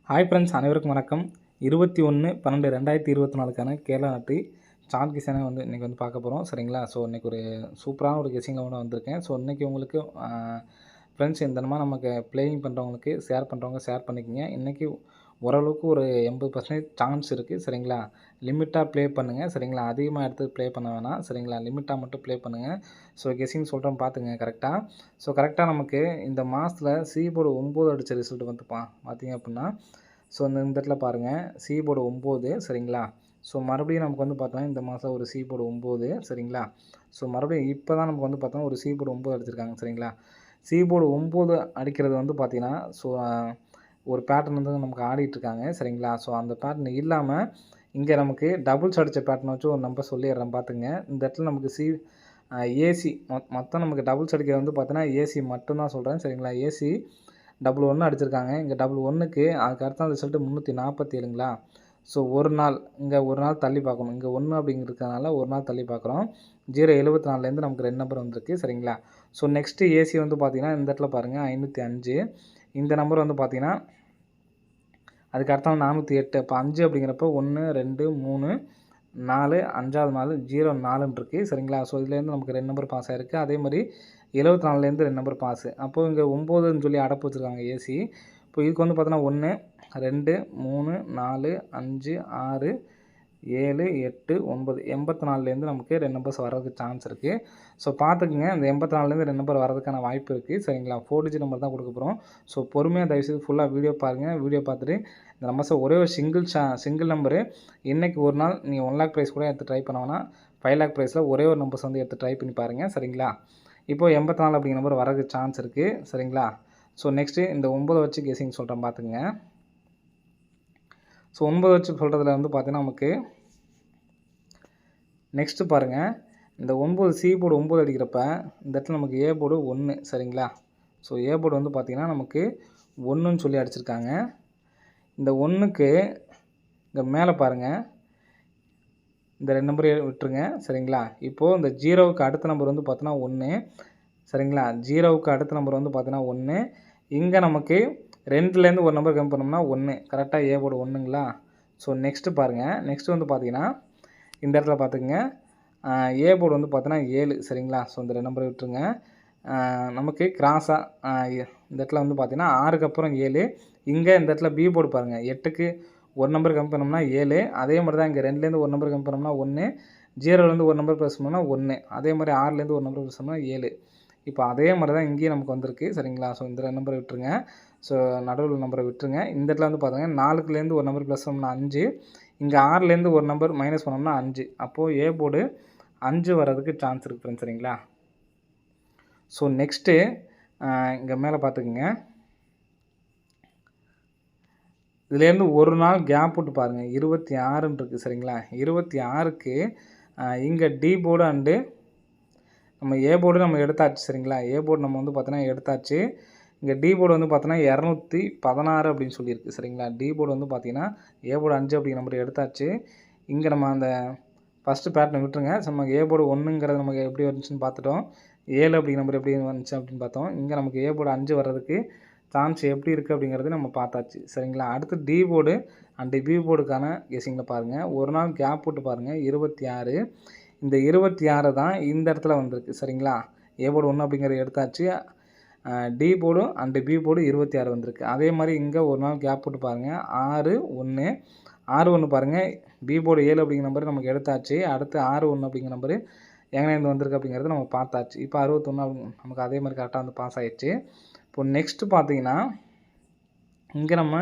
Hi friends, அனைவருக்கும் வணக்கம். 21/12/2024க்கான கேரளா நாட்டு சார்ட் கிசானை இன்றைக்கி பார்க்க போகிறோம். சரிங்களா? ஸோ இன்றைக்கி ஒரு சூப்பரான ஒரு கெஸ்ஸிங்கில் வந்திருக்கேன். ஸோ இன்றைக்கி உங்களுக்கு ஃப்ரெண்ட்ஸ் இந்த மாதிரி நமக்கு பிளேயிங் பண்ணுறவங்களுக்கு ஷேர் பண்ணுறவங்க ஷேர் பண்ணிக்கோங்க. இன்றைக்கி ஓரளவுக்கு ஒரு 80% சான்ஸ் இருக்குது. சரிங்களா? லிமிட்டாக ப்ளே பண்ணுங்கள். சரிங்களா? அதிகமாக எடுத்து ப்ளே பண்ண வேணாம். சரிங்களா? லிமிட்டாக மட்டும் ப்ளே பண்ணுங்கள். ஸோ கெஸ்ஸிங் சொல்கிறேன் பார்த்துங்க கரெக்டாக. ஸோ கரெக்டாக நமக்கு இந்த மாதத்தில் சி போர்டு 9 அடித்த ரிசல்ட் பார்த்தீங்க அப்படின்னா, ஸோ இந்த இடத்துல பாருங்கள், சி போர்டு 9. சரிங்களா? ஸோ மறுபடியும் நமக்கு பார்த்தோன்னா இந்த மாதம் ஒரு சி போர்டு 9. சரிங்களா? ஸோ மறுபடியும் இப்போ தான் நமக்கு பார்த்தோன்னா ஒரு சி போர்டு 9 அடிச்சிருக்காங்க. சரிங்களா? சி போர்டு 9 அடிக்கிறது பார்த்தீங்கன்னா, ஸோ ஒரு பேட்டர்ன் நமக்கு ஆடிட்டுருக்காங்க. சரிங்களா? ஸோ அந்த பேட்டர்ன் இல்லாமல் இங்கே நமக்கு டபுள்ஸ் அடித்த பேட்டர்னை வச்சு ஒரு நம்பர் சொல்லிடுறேன் பார்த்துங்க. இந்த இடத்துல நமக்கு ஏசி மொத்தம் நமக்கு டபுள்ஸ் அடிக்கிறது பார்த்தீங்கன்னா ஏசி மட்டும்தான் சொல்கிறேன். சரிங்களா? ஏசி 11 அடிச்சிருக்காங்க. இங்கே 11க்கு அதுக்கு அடுத்த ரிசல்ட்டு 347ங்களா? ஸோ ஒரு நாள் இங்கே ஒரு நாள் தள்ளி பார்க்கணும். இங்கே 1 அப்படிங்கிறதுனால ஒரு நாள் தள்ளி பார்க்குறோம். 074லேருந்து நமக்கு 2 நம்பர் வந்திருக்கு. சரிங்களா? ஸோ நெக்ஸ்ட்டு ஏசி பார்த்தீங்கன்னா இந்த இடத்துல பாருங்கள் 505. இந்த நம்பர் பார்த்தீங்கன்னா அதுக்கு அடுத்த 408. இப்போ 5 அப்படிங்கிறப்போ 1 2 3 4 5வது நாள் 04ன்னு இருக்குது. சரிங்களா? ஸோ இதுலேருந்து நமக்கு 2 நம்பர் பாஸ் ஆகிருக்கு. அதே மாதிரி 74லேருந்து 2 நம்பர் பாஸு. அப்போது இங்கே 9ன்னு சொல்லி அடப்பு வச்சுருக்காங்க ஏசி. இப்போ இதுக்கு பார்த்தோன்னா 1 2 3 4 5 6 7 8 9 84லேருந்து நமக்கு 2 நம்பர்ஸ் வர்றதுக்கு சான்ஸ் இருக்குது. ஸோ பார்த்துக்குங்க, இந்த 84லேருந்து 2 நம்பர் வரதுக்கான வாய்ப்பு இருக்குது. சரிங்களா? 4 டிஜிட் நம்பர் தான் கொடுக்க போகிறோம். ஸோ பொறுமையாக தயவுசெய்து ஃபுல்லாக வீடியோ பாருங்கள். வீடியோ பார்த்துட்டு இந்த நம்பர்ஸை ஒரே ஒரு சிங்கிள் நம்பரு இன்றைக்கி ஒரு நாள் நீங்கள் 1 லேக் ப்ரைஸ் கூட எடுத்து ட்ரை பண்ண வேணாம். 5 லேக் ப்ரைஸில் ஒரே ஒரு நம்பர்ஸ் எடுத்து ட்ரை பண்ணி பாருங்கள். சரிங்களா? இப்போது 84 அப்படிங்கிற நம்பர் வரதுக்கு சான்ஸ் இருக்குது. சரிங்களா? ஸோ நெக்ஸ்ட்டு இந்த 9 வச்சு கெஸிங் சொல்கிறேன் பார்த்துங்க. ஸோ 9 வச்சு சொல்கிறதுல பார்த்தீங்கன்னா நமக்கு நெக்ஸ்ட்டு பாருங்கள், இந்த 9 சி போர்டு 9 அடிக்கிறப்ப இந்த இடத்துல நமக்கு ஏ போர்டு 1. சரிங்களா? ஸோ ஏ போர்டு பார்த்தீங்கன்னா நமக்கு 1ன்னு சொல்லி அடிச்சிருக்காங்க. இந்த 1க்கு இங்கே மேலே பாருங்கள், இந்த 2 நம்பர் விட்டுருங்க. சரிங்களா? இப்போது இந்த 0வுக்கு அடுத்த நம்பர் பார்த்தோன்னா 1. சரிங்களா? 0வுக்கு அடுத்த நம்பர் பார்த்தீங்கன்னா 1. இங்கே நமக்கு 2லேருந்து ஒரு நம்பர் கம்மி பண்ணோம்னா 1. கரெக்டாக ஏ போர்டு 1ங்களா? ஸோ நெக்ஸ்ட்டு பாருங்கள், நெக்ஸ்ட்டு பார்த்தீங்கன்னா இந்த இடத்துல பார்த்துக்குங்க, ஏ போர்டு பார்த்தோன்னா 7. சரிங்களா? ஸோ இந்த 2 நம்பரை விட்டுருங்க. நமக்கு கிராஸாக இந்த இடத்துல பார்த்தீங்கன்னா 6க்கு அப்புறம் 7. இங்கே இந்த இடத்துல பி போர்டு பாருங்கள், 8க்கு ஒரு நம்பர் கம்மி பண்ணோம்னா 7. அதே மாதிரி தான் இங்கே 2லேருந்து ஒரு நம்பர் கம்மி பண்ணோம்னா 1. 0லேருந்து ஒரு நம்பர் ப்ளஸ் பண்ணோம்னா 1. அதே மாதிரி 6லேருந்து ஒரு நம்பர் ப்ளஸ் பண்ணோம்னா 7. இப்போ அதே மாதிரி தான் இங்கேயும் நமக்கு வந்திருக்கு. சரிங்களா? ஸோ இந்த 2 நம்பரை விட்டுருங்க. ஸோ நடுவில் நம்பரை விட்டுருங்க. இந்த இடத்துல பாருங்க, 4லேருந்து ஒரு நம்பர் ப்ளஸ் பண்ணோம்னா 5. இங்கே 6லேருந்து ஒரு நம்பர் மைனஸ் பண்ணோம்னா 5. அப்போது ஏ போர்டு 5 வர்றதுக்கு சான்ஸ் இருக்குது ஃப்ரெண்ட்ஸ். சரிங்களா? ஸோ நெக்ஸ்ட்டு இங்கே மேலே பார்த்துக்குங்க, இதுலேருந்து ஒரு நாள் கேப் விட்டு பாருங்கள், 26ன்னு இருக்குது. சரிங்களா? 26க்கு இங்கே டி போர்டு அண்டு நம்ம ஏ போர்டு நம்ம எடுத்தாச்சு. சரிங்களா? ஏ போர்டு நம்ம பார்த்தோன்னா எடுத்தாச்சு. இங்கே டி போர்டு பார்த்தோன்னா 216 அப்படின்னு சொல்லியிருக்கு. சரிங்களா? டி போர்டு பார்த்தீங்கன்னா ஏ போர்டு 5 அப்படிங்கிற நம்பர் எடுத்தாச்சு. இங்கே நம்ம அந்த ஃபஸ்ட்டு பேட்டர்னை விட்டுருங்க. ஸோ நமக்கு ஏ போர்டு 1ங்கிறது நமக்கு எப்படி வந்துச்சுன்னு பார்த்துட்டோம். 7 அப்படிங்கிற நம்பர் எப்படி வந்துச்சு அப்படின்னு பார்த்தோம். இங்கே நமக்கு ஏ போர்டு 5 வர்றதுக்கு சான்ஸ் எப்படி இருக்குது அப்படிங்கிறது நம்ம பார்த்தாச்சு. சரிங்களா? அடுத்து டி போர்டு அண்டு பி போர்டுக்கான கெஸிங்கில் பாருங்கள், ஒரு நாள் கேப் விட்டு பாருங்கள், 26. இந்த 26 தான் இந்த இடத்துல வந்திருக்கு. சரிங்களா? ஏ போர்டு 1 அப்படிங்கிறது எடுத்தாச்சு. D board and B board 26 வந்திருக்கு. அதே மாதிரி இங்கே ஒரு நாள் கேப் விட்டு பாருங்கள், 6 1 6 1 பாருங்கள், பி போர்டு 7 அப்படிங்கிற நம்பர் நமக்கு எடுத்தாச்சு. அடுத்து 6 1 அப்படிங்கிற நம்பரு எங்கேருந்து வந்திருக்கு அப்படிங்கிறது நம்ம பார்த்தாச்சு. இப்போ 61 நமக்கு அதே மாதிரி கரெக்டாக பாஸ் ஆகிடுச்சு. இப்போ நெக்ஸ்ட்டு பார்த்தீங்கன்னா இங்கே நம்ம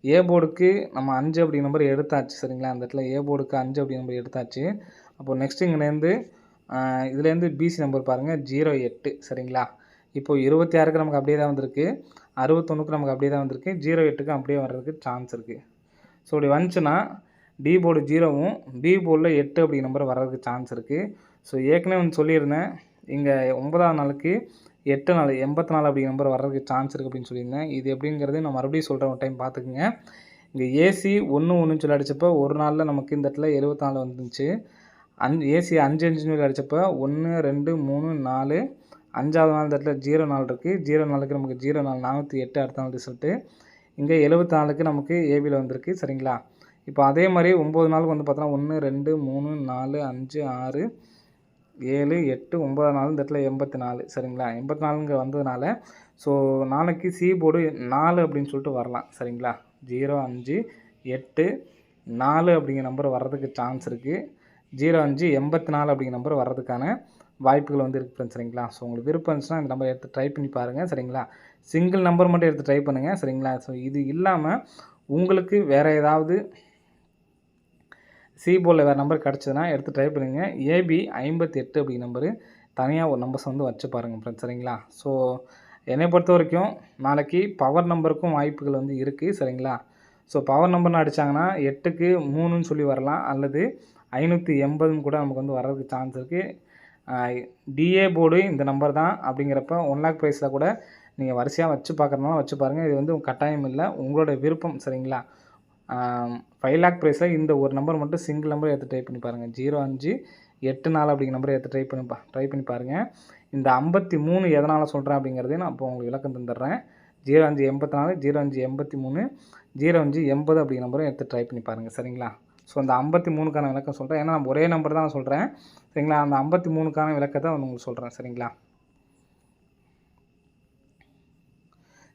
ஏ போர்டுக்கு நம்ம 5 அப்படிங்கிற நம்பர் எடுத்தாச்சு. சரிங்களா? அந்த இடத்துல ஏ போர்டுக்கு 5 அப்படிங்கிற நம்பர் எடுத்தாச்சு. அப்போது நெக்ஸ்ட்டு இங்கேருந்து இதுலேருந்து பிசி நம்பர் பாருங்கள் 08. சரிங்களா? இப்போது 26க்கு நமக்கு அப்படியே தான் வந்திருக்கு. 61க்கு நமக்கு அப்படியே தான் வந்திருக்கு. 08க்கு அப்படியே வர்றதுக்கு சான்ஸ் இருக்குது. ஸோ இப்படி வந்துச்சுன்னா டி போர்டு 0வும் பி போர்டில் 8 அப்படிங்கிற நம்பர் வர்றதுக்கு சான்ஸ் இருக்குது. ஸோ ஏற்கனவே சொல்லியிருந்தேன், இங்கே 9ஆவது நாளுக்கு 8 நாள் 84 அப்படிங்கிற நம்பர் வர்றதுக்கு சான்ஸ் இருக்குது அப்படின்னு சொல்லியிருந்தேன். இது எப்படிங்கிறது நான் மறுபடியும் சொல்கிறேன், ஒரு டைம் பார்த்துக்குங்க. இங்கே ஏசி 1 1ன்னு சொல்லி அடித்தப்போ ஒரு நாளில் நமக்கு இந்த இடத்துல 74 வந்துச்சு. ஏசி 5 5ன்னு சொல்லி அடித்தப்போ 1 2 3 4 5வது நாள் இந்த இடத்துல 04 இருக்குது. 04க்கு நமக்கு 04 408 அடுத்த நாள் ரிசல்ட்டு. இங்கே 74க்கு நமக்கு ஏபியில் வந்திருக்கு சரிங்களா. இப்போ அதே மாதிரி 9 நாளுக்கு வந்து பார்த்தோன்னா 1 2 3 4 5 6 7 8 9 நாள் இந்த இடத்துல 84 சரிங்களா. 84 வந்ததுனால ஸோ நாளைக்கு சி போர்டு 4 அப்படின்னு சொல்லிட்டு வரலாம் சரிங்களா. 0 5 8 4 அப்படிங்கிற நம்பர் வர்றதுக்கு சான்ஸ் இருக்குது. 0 5 84 அப்படிங்கிற நம்பர் வர்றதுக்கான வாய்ப்புகள் வந்து இருக்குது ஃப்ரெண்ட்ஸ் சரிங்களா. ஸோ உங்களுக்கு விருப்பம் இருந்துச்சுன்னா இந்த நம்பர் எடுத்து ட்ரை பண்ணி பாருங்கள் சரிங்களா. சிங்கிள் நம்பர் மட்டும் எடுத்து ட்ரை பண்ணுங்கள் சரிங்களா. ஸோ இது இல்லாமல் உங்களுக்கு வேறு ஏதாவது சி போர்டில் வேறு நம்பர் கிடச்சதுன்னா எடுத்து ட்ரை பண்ணுங்க. ஏபி 58 அப்படிங்கிற நம்பரு தனியாக ஒரு நம்பர்ஸ் வந்து வச்சு பாருங்கள் ஃப்ரெண்ட்ஸ் சரிங்களா. ஸோ என்னை பொறுத்த வரைக்கும் நாளைக்கு பவர் நம்பருக்கும் வாய்ப்புகள் வந்து இருக்குது சரிங்களா. ஸோ பவர் நம்பர்னு அடித்தாங்கன்னா 8க்கு 3ன்னு சொல்லி வரலாம், அல்லது 580ன்னு கூட நமக்கு வந்து வர்றதுக்கு சான்ஸ் இருக்குது. டிஏ போர்டு இந்த நம்பர் தான் அப்படிங்கிறப்ப 1 லேக் ப்ரைஸில் கூட நீங்கள் வரிசையாக வச்சு பார்க்குறதுனால வச்சு பாருங்கள். இது வந்து கட்டாயம் இல்லை, உங்களோட விருப்பம் சரிங்களா. 5 லேக் ப்ரைஸில் இந்த ஒரு நம்பர் மட்டும் சிங்கிள் நம்பர் எடுத்து ட்ரை பண்ணி பாருங்கள். 0 5 8 4 அப்படிங்கிற நம்பரை எடுத்து ட்ரை பண்ணி பாருங்கள். இந்த 53 எதனால் சொல்கிறேன் அப்படிங்கிறதையும் நான் இப்போ உங்களுக்கு விளக்கம் தந்துடுறேன். 0 5 84 0 5 83 0 5 80 அப்படிங்கிற நம்பரும் எடுத்து ட்ரை பண்ணி பாருங்கள் சரிங்களா. ஸோ அந்த 53க்கான விளக்கம் சொல்கிறேன், ஏன்னா நம்ம ஒரே நம்பர் தான் நான் சொல்கிறேன் சரிங்களா. அந்த 53க்கான விளக்கத்தை உங்களுக்கு சொல்கிறேன் சரிங்களா.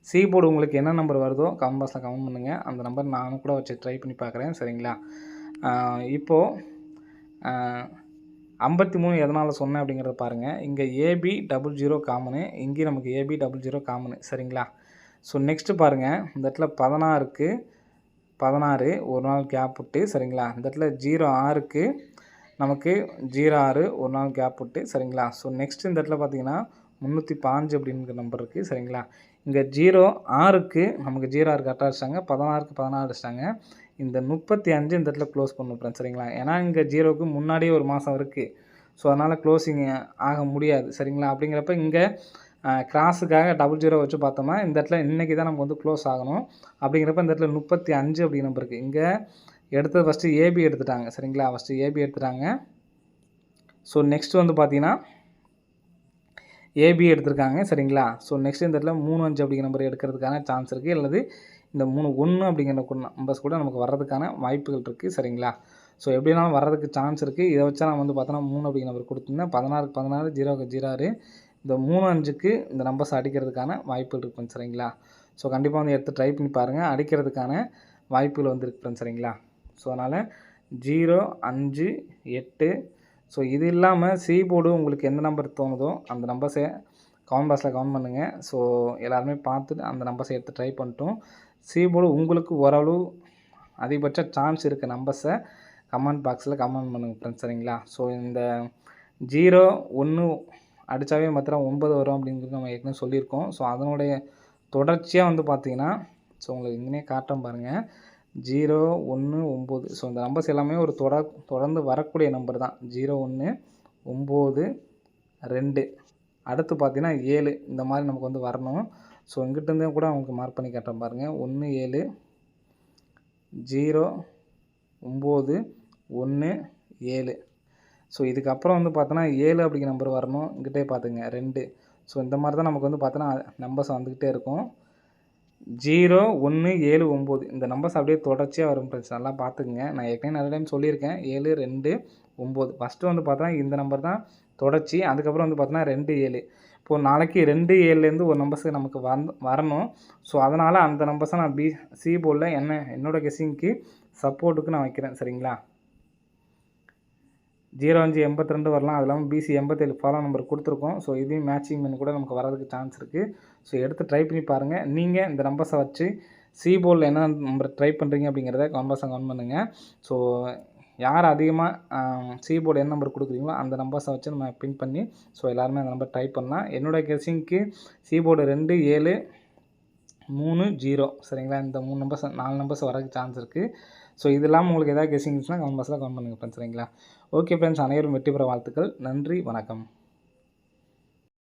சி போர்டு உங்களுக்கு என்ன நம்பர் வருதோ கமெண்ட் பாக்ஸில் கமெண்ட் பண்ணுங்கள். அந்த நம்பர் நானும் கூட வச்சு ட்ரை பண்ணி பார்க்குறேன் சரிங்களா. இப்போது 53 எதனால் சொன்னேன் அப்படிங்கிறத பாருங்கள். இங்கே ஏபி 00 காமனு, இங்கேயும் நமக்கு ஏபி 00 காமனு சரிங்களா. ஸோ நெக்ஸ்ட்டு பாருங்கள், இந்த இடத்துல 16க்கு 16 ஒரு நாள் கேப் விட்டு சரிங்களா. இந்த இடத்துல 06க்கு நமக்கு 06 ஒரு நாள் கேப் விட்டு சரிங்களா. ஸோ நெக்ஸ்ட்டு இந்த இடத்துல பார்த்தீங்கன்னா 305 அப்படிங்கிற நம்பர் இருக்குது சரிங்களா. இங்கே 06க்கு நமக்கு 06 கரெக்டாக அடிச்சிட்டாங்க, 16க்கு 16 அடிச்சிட்டாங்க. இந்த 35 இந்த இடத்துல க்ளோஸ் பண்ணணும் ஃப்ரெண்ட்ஸ் சரிங்களா. ஏன்னா இங்கே 0க்கு முன்னாடியே ஒரு மாதம் இருக்குது, ஸோ அதனால் க்ளோஸிங் ஆக முடியாது சரிங்களா. அப்படிங்கிறப்ப இங்கே கிராஸுக்காக 00 வச்சு பார்த்தோம்னா இந்த இடத்துல இன்றைக்கி தான் நமக்கு வந்து க்ளோஸ் ஆகணும். அப்படிங்கிறப்ப இந்த இடத்துல 35 அப்படிங்கிற நம்பர் இருக்குது. இங்கே எடுத்தது ஃபஸ்ட்டு ஏபி எடுத்துட்டாங்க சரிங்களா. ஃபஸ்ட்டு ஏபி எடுத்துட்டாங்க. ஸோ நெக்ஸ்ட்டு வந்து பார்த்தீங்கன்னா ஏபி எடுத்திருக்காங்க சரிங்களா. ஸோ நெக்ஸ்ட் இந்த இடத்துல 35 அப்படிங்கிற நம்பர் எடுக்கிறதுக்கான சான்ஸ் இருக்குது, அல்லது இந்த 31 அப்படிங்கிற நம்பர்ஸ் கூட நமக்கு வர்றதுக்கான வாய்ப்புகள் இருக்குது சரிங்களா. ஸோ எப்படினாலும் வர்றதுக்கு சான்ஸ் இருக்குது. இதை வச்சா நான் வந்து பார்த்தோன்னா 3 அப்படிங்கிற நம்பர் கொடுத்துருந்தேன். 16க்கு 16 0க்கு 06 இந்த 35க்கு இந்த நம்பர்ஸ் அடிக்கிறதுக்கான வாய்ப்புகள் இருக்குது ஃப்ரெண்ட்ஸ் சரிங்களா. ஸோ கண்டிப்பாக வந்து எடுத்து ட்ரை பண்ணி பாருங்கள், அடிக்கிறதுக்கான வாய்ப்புகள் வந்து இருக்குது ஃப்ரெண்ட்ஸ் சரிங்களா. ஸோ அதனால் 0 5 8 ஸோ இது இல்லாமல் சி போர்டு உங்களுக்கு எந்த நம்பர் தோணுதோ அந்த நம்பர்ஸை கமெண்ட் பாக்ஸில் கமெண்ட் பண்ணுங்கள். ஸோ எல்லாருமே பார்த்துட்டு அந்த நம்பர்ஸை எடுத்து ட்ரை பண்ணிட்டோம். சி போர்டு உங்களுக்கு ஓரளவு அதிகபட்ச சான்ஸ் இருக்க நம்பர்ஸை கமெண்ட் பாக்ஸில் கமெண்ட் பண்ணுங்கள் ஃப்ரெண்ட்ஸ் சரிங்களா. ஸோ இந்த 0 1 அடித்தாவே மாத்திரம் 9 வரும் அப்படிங்கிறது நம்ம ஏற்கனவே சொல்லியிருக்கோம். ஸோ அதனுடைய தொடர்ச்சியாக வந்து பார்த்திங்கன்னா ஸோ உங்களுக்கு இங்கேயே காட்டுறேன் பாருங்கள், 0 1 9 ஸோ இந்த நம்பர்ஸ் எல்லாமே ஒரு தொடர்ந்து வரக்கூடிய நம்பர் தான். 0 1 9 2 அடுத்து பார்த்தீங்கன்னா 7 இந்த மாதிரி நமக்கு வந்து வரணும். ஸோ இங்கிட்டேருந்தே கூட உங்களுக்கு மார்க் பண்ணி காட்டுறேன் பாருங்கள், 1 7 0 9 1 7. ஸோ இதுக்கப்புறம் வந்து பார்த்தோன்னா 7 அப்படிங்கிற நம்பர் வரணும். இங்கிட்டே பார்த்துங்க 2. ஸோ இந்த மாதிரி தான் நமக்கு வந்து பார்த்தோன்னா நம்பர்ஸ் வந்துக்கிட்டே இருக்கும். 0 1 7 9 இந்த நம்பர்ஸ் அப்படியே தொடர்ச்சியாக வரும் ஃப்ரெண்ட்ஸ், நல்லா பார்த்துக்குங்க. நான் ஏற்கனவே நிறைய டைம் சொல்லியிருக்கேன் 7 2 9. ஃபஸ்ட்டு வந்து பார்த்தா இந்த நம்பர் தான் தொடர்ச்சி, அதுக்கப்புறம் வந்து பார்த்தோன்னா 2 7. இப்போது நாளைக்கு 2 7லேருந்து ஒரு நம்பர்ஸுக்கு நமக்கு வரணும். ஸோ அதனால் அந்த நம்பர்ஸை நான் சி போர்டில் என்னோடய கெஸ்ஸிங்க்கு சப்போர்ட்டுக்கு நான் வைக்கிறேன் சரிங்களா. 0 5 82 வரலாம், அது இல்லாமல் பிசி 87 ஃபாலோ நம்பர் கொடுத்துருக்கோம். ஸோ இதையும் மேட்சிங் பண்ணி கூட நமக்கு வரதுக்கு சான்ஸ் இருக்குது. ஸோ எடுத்து ட்ரை பண்ணி பாருங்கள். நீங்கள் இந்த நம்பர்ஸை வச்சு சி போர்டில் என்ன நம்பர் ட்ரை பண்ணுறீங்க அப்படிங்கிறத கமெண்ட் பண்ணுங்கள். ஸோ யார் அதிகமாக சி போர்டு என்ன நம்பர் கொடுக்குறீங்களோ அந்த நம்பர்ஸை வச்சு நம்ம பின் பண்ணி ஸோ எல்லாருமே அந்த நம்பர் ட்ரை பண்ணலாம். என்னோடய கெஸ்ஸிங்க்கு சி போர்டு 2 7 3 0 சரிங்களா. இந்த 3 நம்பர்ஸ் 4 நம்பர்ஸ் வரதுக்கு சான்ஸ் இருக்குது. ஸோ இது இல்லாமல் உங்களுக்கு எதாவது கெஸ்ஸிங் இருந்துச்சுன்னா கமெண்ட் பாக்ஸில் கமெண்ட் பண்ணுங்கள் ஃப்ரெண்ட்ஸ் சரிங்களா. ஓகே ஃப்ரெண்ட்ஸ், அனைவரும் வெற்றி பெற வாழ்த்துக்கள். நன்றி, வணக்கம்.